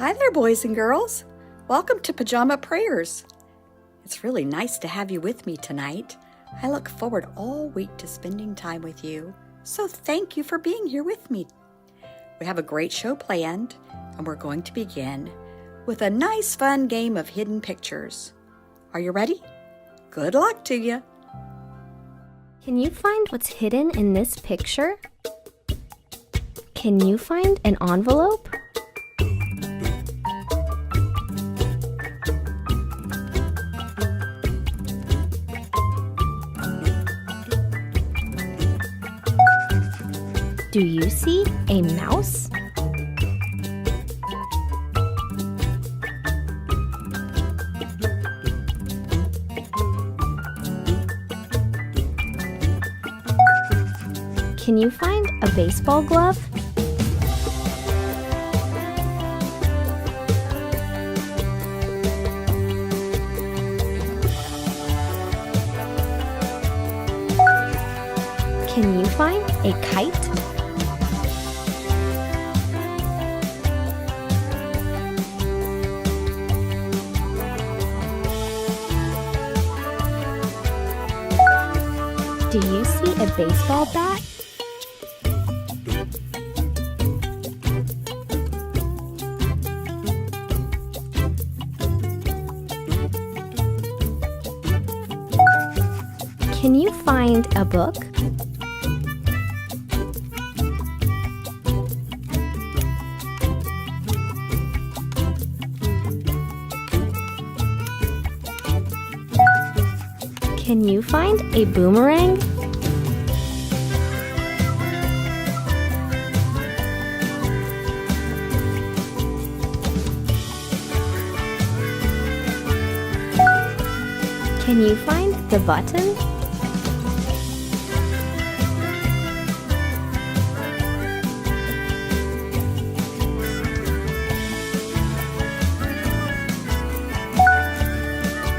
Hi there, boys and girls. Welcome to Pajama Prayers. It's really nice to have you with me tonight. I look forward all week to spending time with you, so thank you for being here with me. We have a great show planned, and we're going to begin with a nice fun game of hidden pictures. Are you ready? Good luck to you. Can you find what's hidden in this picture? Can you find an envelope? Do you see a mouse? Can you find a baseball glove? Can you find a kite? Do you see a baseball bat? Can you find a book? Can you find a boomerang? Can you find the button?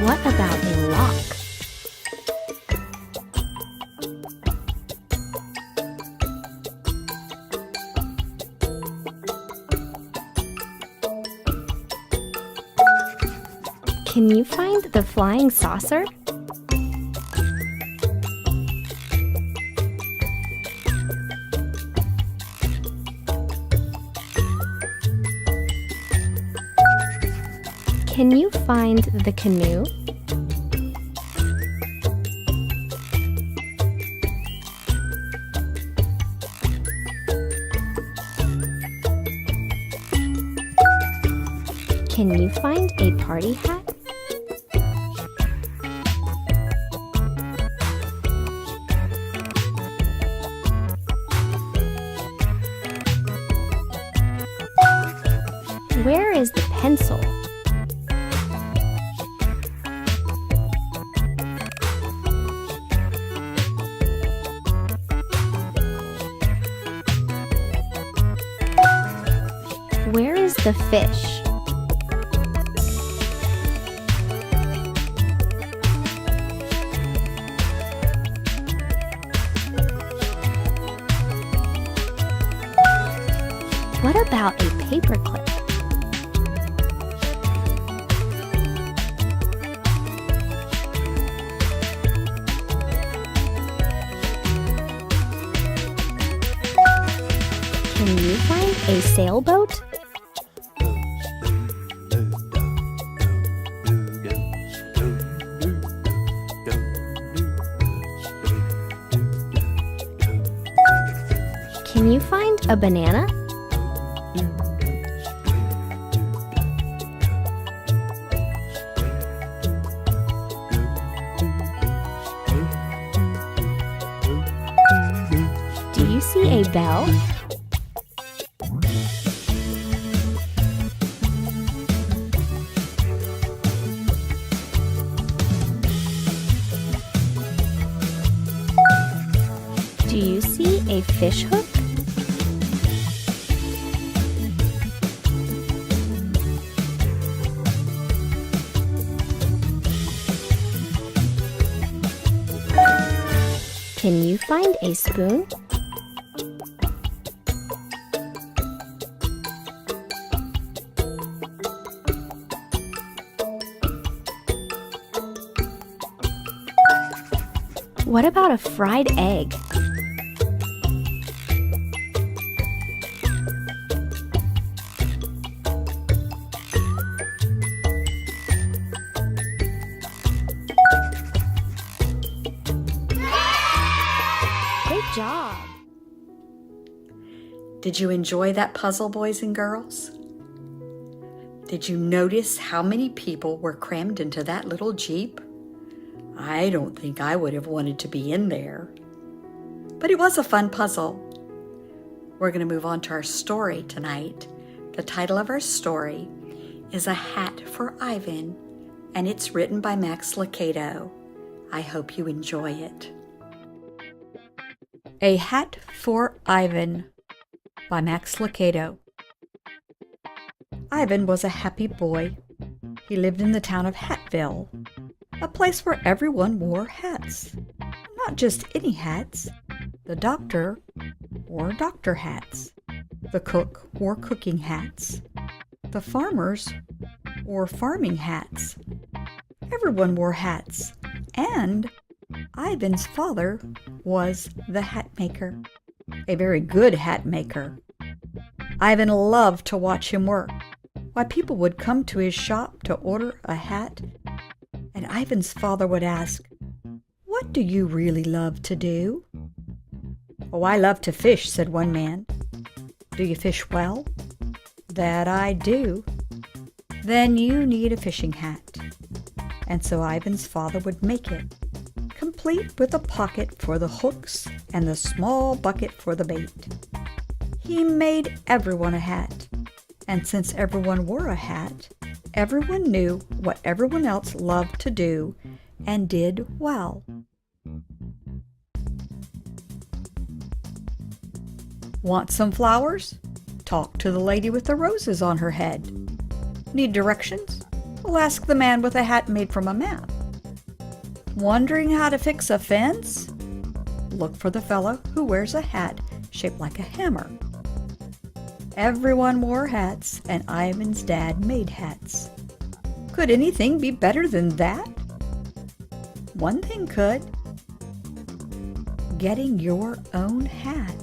What about a lock? Can you find the flying saucer? Can you find the canoe? Can you find a party hat? Where is the pencil? Where is the fish? What about a paperclip? Can you find a sailboat? Can you find a banana? Do you see a bell? Do you see a fish hook? Can you find a spoon? What about a fried egg? Great job! Did you enjoy that puzzle, boys and girls? Did you notice how many people were crammed into that little Jeep? I don't think I would have wanted to be in there. But it was a fun puzzle. We're going to move on to our story tonight. The title of our story is A Hat for Ivan, and it's written by Max Lucado. I hope you enjoy it. A Hat for Ivan by Max Lucado. Ivan was a happy boy. He lived in the town of Hatville, a place where everyone wore hats. Not just any hats. The doctor wore doctor hats. The cook wore cooking hats. The farmers wore farming hats. Everyone wore hats, and Ivan's father was the hat maker, a very good hat maker. Ivan loved to watch him work. Why, people would come to his shop to order a hat, and Ivan's father would ask, "What do you really love to do?" "Oh, I love to fish," said one man. "Do you fish well?" "That I do." "Then you need a fishing hat." And so Ivan's father would make it, complete with a pocket for the hooks and the small bucket for the bait. He made everyone a hat, and since everyone wore a hat, everyone knew what everyone else loved to do and did well. Want some flowers? Talk to the lady with the roses on her head. Need directions? Well, ask the man with a hat made from a map. Wondering how to fix a fence? Look for the fellow who wears a hat shaped like a hammer. Everyone wore hats, and Ivan's dad made hats. Could anything be better than that? One thing could. Getting your own hat.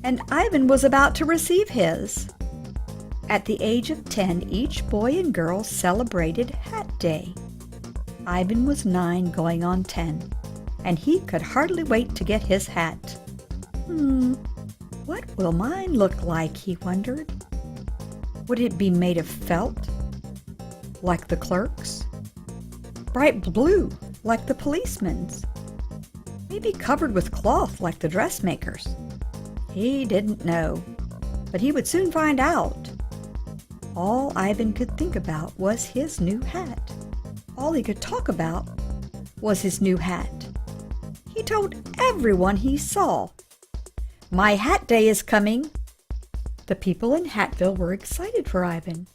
And Ivan was about to receive his. At the age of 10, each boy and girl celebrated Hat Day. Ivan was 9 going on 10, and he could hardly wait to get his hat. What will mine look like, he wondered. Would it be made of felt, like the clerk's? Bright blue, like the policeman's? Maybe covered with cloth, like the dressmaker's? He didn't know, but he would soon find out. All Ivan could think about was his new hat. All he could talk about was his new hat. He told everyone he saw, "My hat day is coming." The people in Hatville were excited for Ivan.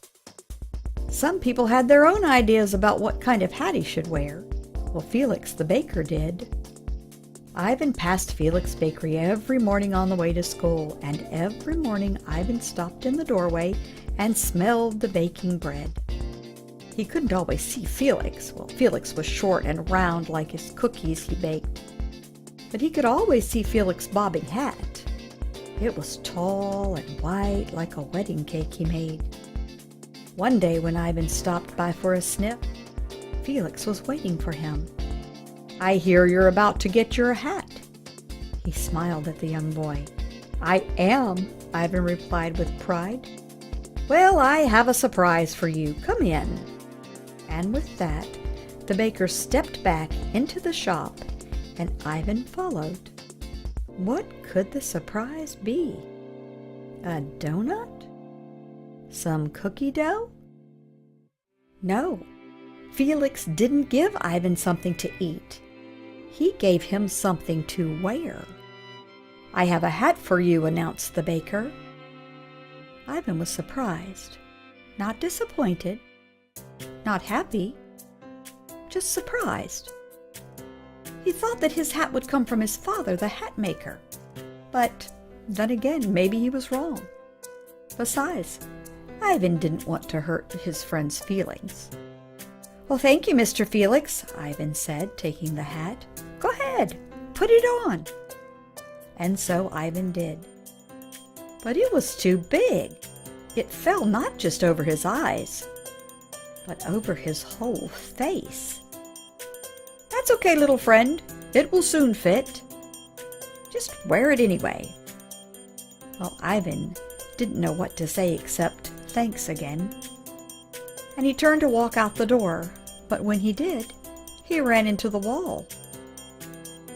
Some people had their own ideas about what kind of hat he should wear. Well, Felix the baker did. Ivan passed Felix Bakery every morning on the way to school, and every morning Ivan stopped in the doorway and smelled the baking bread. He couldn't always see Felix. Well, Felix was short and round like his cookies he baked. But he could always see Felix's bobbing hat. It was tall and white like a wedding cake he made. One day when Ivan stopped by for a sniff, Felix was waiting for him. "I hear you're about to get your hat." He smiled at the young boy. "I am," Ivan replied with pride. "Well, I have a surprise for you. Come in." And with that, the baker stepped back into the shop, and Ivan followed. What could the surprise be? A donut? Some cookie dough? No, Felix didn't give Ivan something to eat. He gave him something to wear. "I have a hat for you," announced the baker. Ivan was surprised, not disappointed, not happy, just surprised. He thought that his hat would come from his father, the hat maker. But then again, maybe he was wrong. Besides, Ivan didn't want to hurt his friend's feelings. "Well, thank you, Mr. Felix," Ivan said, taking the hat. "Go ahead, put it on." And so Ivan did. But it was too big. It fell not just over his eyes, but over his whole face. "That's okay, little friend. It will soon fit. Just wear it anyway." Well, Ivan didn't know what to say except thanks again. And he turned to walk out the door, but when he did, he ran into the wall.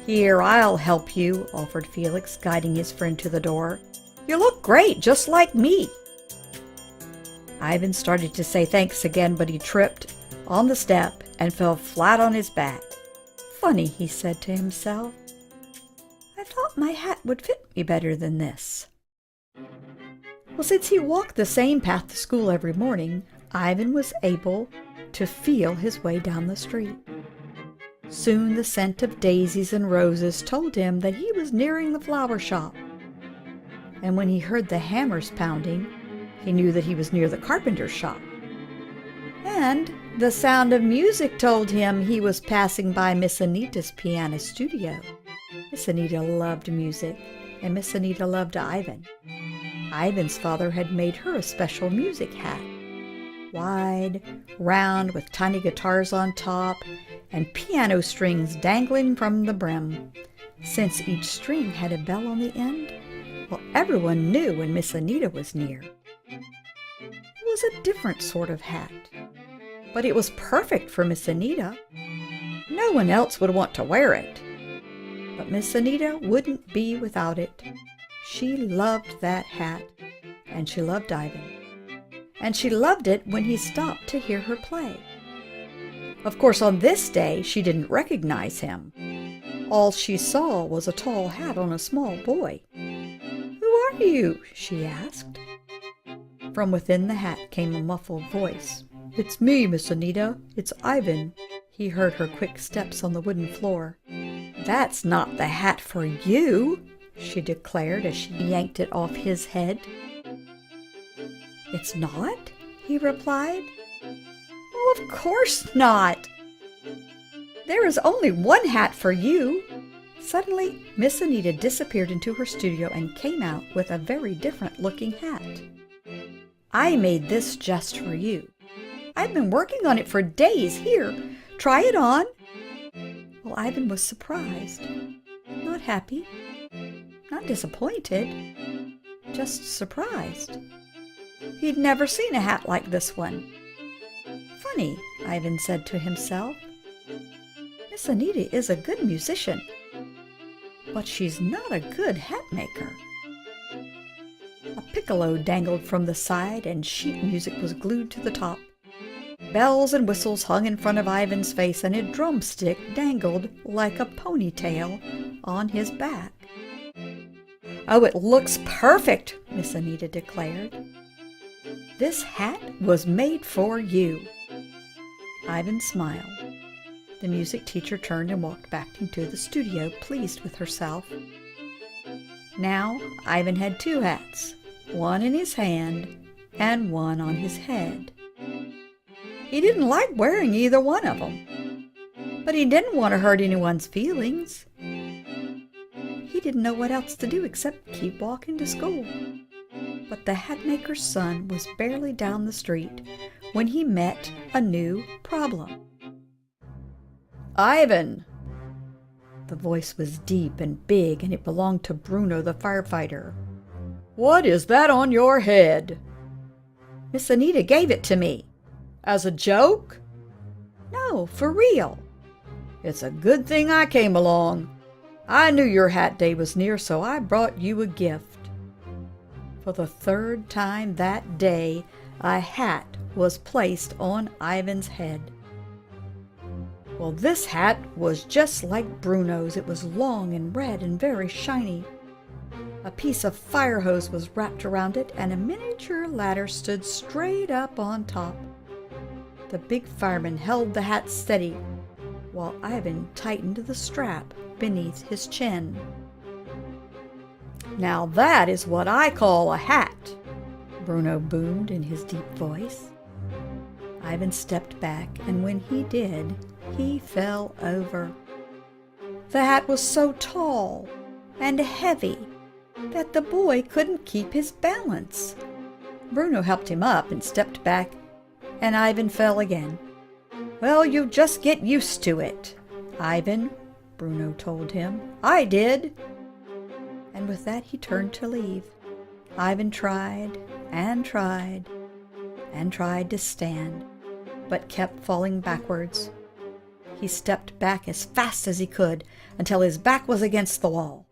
"Here, I'll help you," offered Felix, guiding his friend to the door. "You look great, just like me." Ivan started to say thanks again, but he tripped on the step and fell flat on his back. "Funny," he said to himself. "I thought my hat would fit me better than this." Well, since he walked the same path to school every morning, Ivan was able to feel his way down the street. Soon the scent of daisies and roses told him that he was nearing the flower shop. And when he heard the hammers pounding, he knew that he was near the carpenter's shop. And the sound of music told him he was passing by Miss Anita's piano studio. Miss Anita loved music, and Miss Anita loved Ivan. Ivan's father had made her a special music hat. Wide, round, with tiny guitars on top, and piano strings dangling from the brim. Since each string had a bell on the end, well, everyone knew when Miss Anita was near. It was a different sort of hat, but it was perfect for Miss Anita. No one else would want to wear it. But Miss Anita wouldn't be without it. She loved that hat, and she loved Ivan. And she loved it when he stopped to hear her play. Of course, on this day, she didn't recognize him. All she saw was a tall hat on a small boy. "Who are you?" she asked. From within the hat came a muffled voice. "It's me, Miss Anita. It's Ivan." He heard her quick steps on the wooden floor. "That's not the hat for you," she declared as she yanked it off his head. "It's not?" he replied. "Well, of course not. There is only one hat for you." Suddenly, Miss Anita disappeared into her studio and came out with a very different-looking hat. "I made this just for you. I've been working on it for days. Here, try it on." Well, Ivan was surprised, not happy, not disappointed, just surprised. He'd never seen a hat like this one. "Funny," Ivan said to himself. "Miss Anita is a good musician, but she's not a good hat maker." A piccolo dangled from the side, and sheet music was glued to the top. Bells and whistles hung in front of Ivan's face, and a drumstick dangled like a ponytail on his back. "Oh, it looks perfect," Miss Anita declared. "This hat was made for you." Ivan smiled. The music teacher turned and walked back into the studio, pleased with herself. Now Ivan had two hats, one in his hand and one on his head. He didn't like wearing either one of them, but he didn't want to hurt anyone's feelings. He didn't know what else to do except keep walking to school. But the hatmaker's son was barely down the street when he met a new problem. "Ivan!" The voice was deep and big, and it belonged to Bruno the firefighter. "What is that on your head?" "Miss Anita gave it to me." "As a joke?" "No, for real." "It's a good thing I came along. I knew your hat day was near, so I brought you a gift." For the third time that day, a hat was placed on Ivan's head. Well, this hat was just like Bruno's. It was long and red and very shiny. A piece of fire hose was wrapped around it, and a miniature ladder stood straight up on top. The big fireman held the hat steady, while Ivan tightened the strap beneath his chin. "Now that is what I call a hat," Bruno boomed in his deep voice. Ivan stepped back, and when he did, he fell over. The hat was so tall and heavy that the boy couldn't keep his balance. Bruno helped him up and stepped back, and Ivan fell again. "Well, you'll just get used to it, Ivan," Bruno told him. "I did." And with that he turned to leave. Ivan tried and tried and tried to stand, but kept falling backwards. He stepped back as fast as he could until his back was against the wall.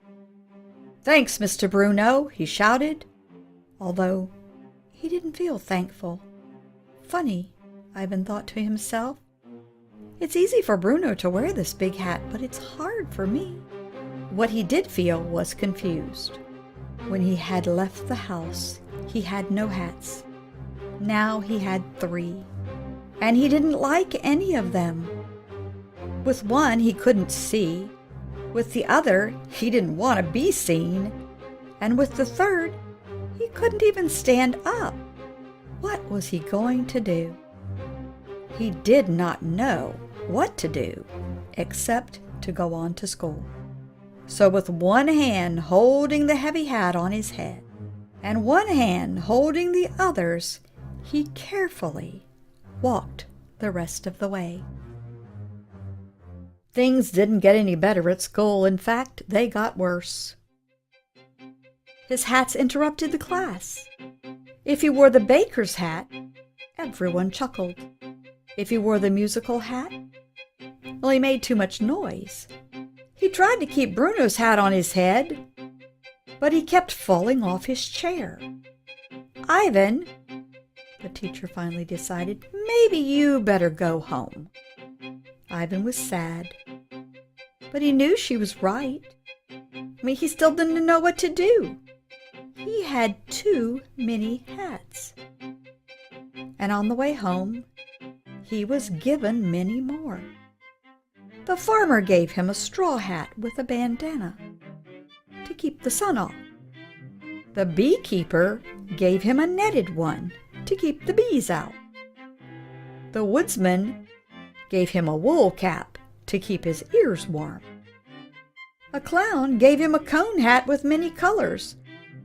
"Thanks, Mr. Bruno," he shouted, although he didn't feel thankful. Funny, Ivan thought to himself. It's easy for Bruno to wear this big hat, but it's hard for me. What he did feel was confused. When he had left the house, he had no hats. Now he had 3, and he didn't like any of them. With one he couldn't see, with the other he didn't want to be seen, and with the third he couldn't even stand up. What was he going to do? He did not know what to do except to go on to school. So with one hand holding the heavy hat on his head and one hand holding the others, he carefully walked the rest of the way. Things didn't get any better at school. In fact, they got worse. His hats interrupted the class. If he wore the baker's hat, everyone chuckled. If he wore the musical hat, well, he made too much noise. He tried to keep Bruno's hat on his head, but he kept falling off his chair. "Ivan," the teacher finally decided, "maybe you better go home." Ivan was sad, but he knew she was right. He still didn't know what to do. He had too many hats. And on the way home, he was given many more. The farmer gave him a straw hat with a bandana to keep the sun off. The beekeeper gave him a netted one to keep the bees out. The woodsman gave him a wool cap to keep his ears warm. A clown gave him a cone hat with many colors,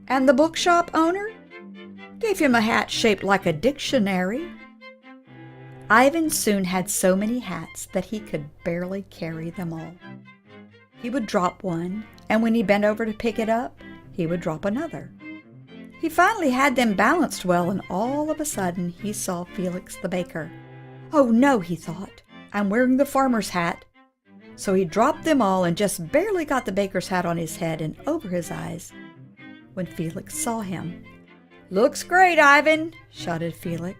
and the bookshop owner gave him a hat shaped like a dictionary. Ivan soon had so many hats that he could barely carry them all. He would drop one, and when he bent over to pick it up, he would drop another. He finally had them balanced well, and all of a sudden he saw Felix the baker. "Oh no," he thought, "I'm wearing the farmer's hat." So he dropped them all and just barely got the baker's hat on his head and over his eyes when Felix saw him. "Looks great, Ivan," shouted Felix.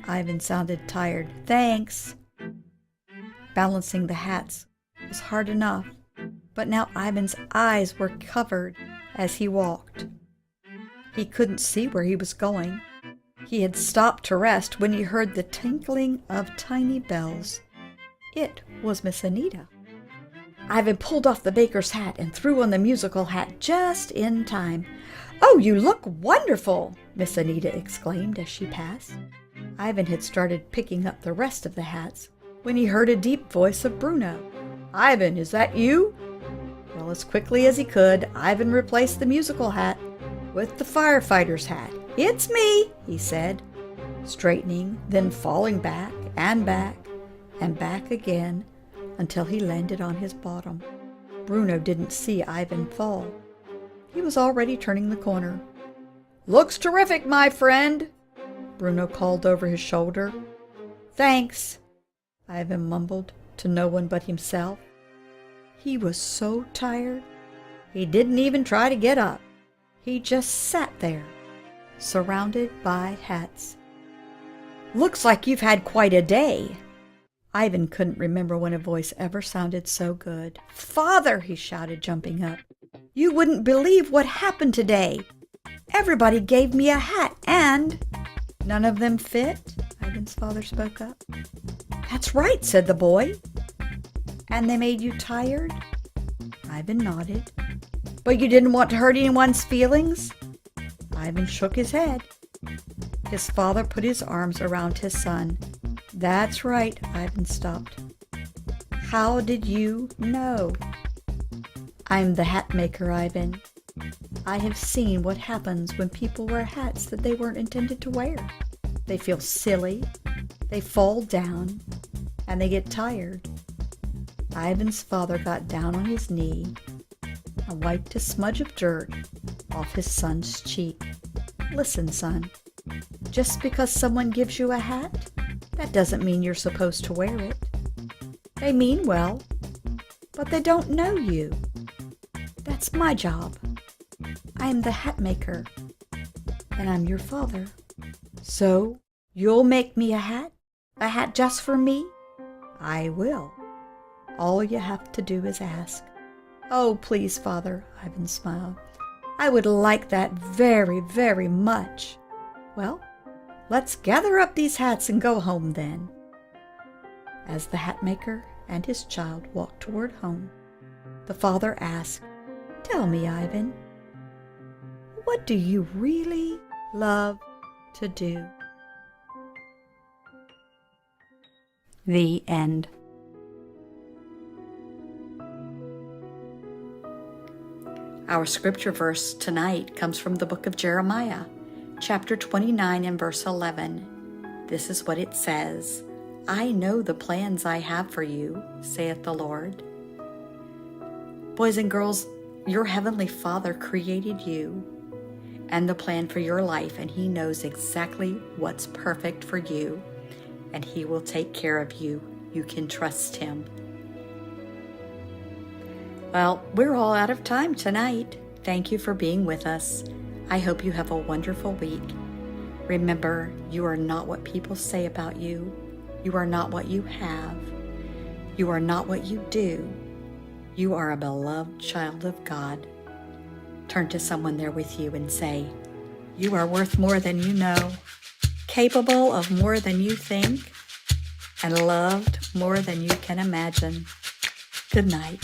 Ivan sounded tired. "Thanks." Balancing the hats was hard enough, but now Ivan's eyes were covered as he walked. He couldn't see where he was going. He had stopped to rest when he heard the tinkling of tiny bells. It was Miss Anita. Ivan pulled off the baker's hat and threw on the musical hat just in time. "Oh, you look wonderful!" Miss Anita exclaimed as she passed. Ivan had started picking up the rest of the hats when he heard a deep voice of Bruno. "Ivan, is that you?" Well, as quickly as he could, Ivan replaced the musical hat with the firefighter's hat. "It's me," he said, straightening, then falling back and back and back again until he landed on his bottom. Bruno didn't see Ivan fall. He was already turning the corner. "Looks terrific, my friend," Bruno called over his shoulder. "Thanks," Ivan mumbled to no one but himself. He was so tired, he didn't even try to get up. He just sat there, surrounded by hats. "Looks like you've had quite a day." Ivan couldn't remember when a voice ever sounded so good. "Father," he shouted, jumping up, "you wouldn't believe what happened today. Everybody gave me a hat and—" "None of them fit?" Ivan's father spoke up. "That's right," said the boy. "And they made you tired?" Ivan nodded. "But you didn't want to hurt anyone's feelings?" Ivan shook his head. His father put his arms around his son. "That's right," Ivan stopped. "How did you know?" I'm the hat maker, Ivan. I have seen what happens when people wear hats that they weren't intended to wear. They feel silly, they fall down, and they get tired. Ivan's father got down on his knee and wiped a smudge of dirt off his son's cheek. Listen, son, just because someone gives you a hat, that doesn't mean you're supposed to wear it. They mean well, but they don't know you. That's my job. I am the hat maker, and I'm your father. So, you'll make me a hat? A hat just for me? I will. All you have to do is ask. Oh, please, Father, Ivan smiled. I would like that very, very much. Well, let's gather up these hats and go home then. As the hat maker and his child walked toward home, the father asked, Tell me, Ivan, what do you really love to do? The end. Our scripture verse tonight comes from the book of Jeremiah, chapter 29 and verse 11. This is what it says, I know the plans I have for you, saith the Lord. Boys and girls, your heavenly Father created you and the plan for your life, and He knows exactly what's perfect for you, and He will take care of you. You can trust Him. Well, we're all out of time tonight. Thank you for being with us. I hope you have a wonderful week. Remember, you are not what people say about you. You are not what you have. You are not what you do. You are a beloved child of God. Turn to someone there with you and say, You are worth more than you know, capable of more than you think, and loved more than you can imagine. Good night.